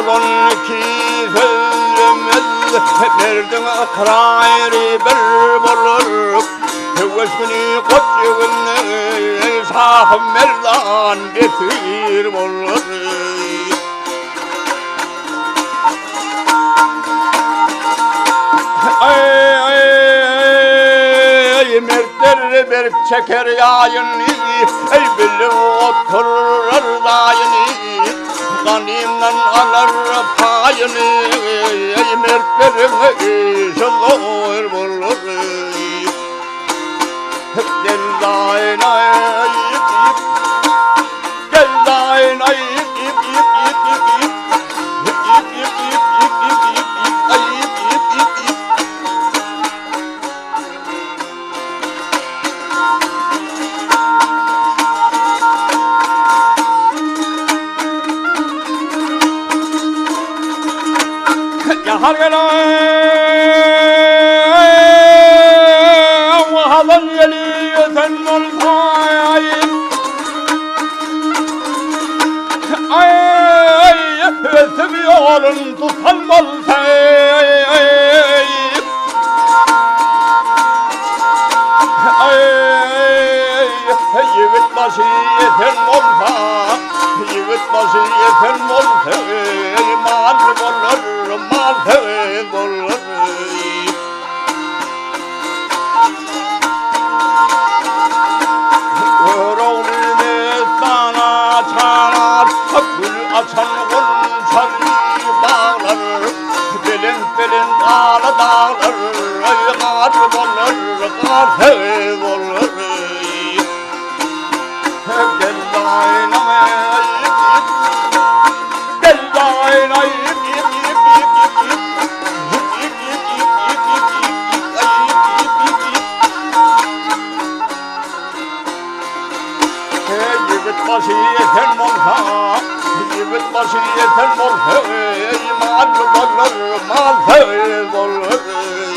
olun ki sözümüz Merdin akrayri bir bulur Tevesini koçyığını sahım merdan getir olur Mertler berk çeker yayını Ey bilim oturur dayını Kanimden alır payını Ey mertlerin şılır bulur Gel dayına ip ip Gel dayına ip ip ip ip ip ip İp ip ip ip ip ip ip ay ip ip ip ip Yahar halan yeli sen olsayın seviyorum tutan olsayın Yiğit başı yeten olsa Yiğit başı yeten olsa Mal olur, mal olur Öğrenimi sana çağlar Gül açan gonçayı bağlar Belin belin dağla dağlar Kar olur, kar olur Gel dayına ip ip Gel dayına ip ip ip ip ip ip İp ip ip ip ip ip ip ay ip ip ip ip Yiğit başı yeten olsa Yiğit başı yeten olsa Mal olur, mal olur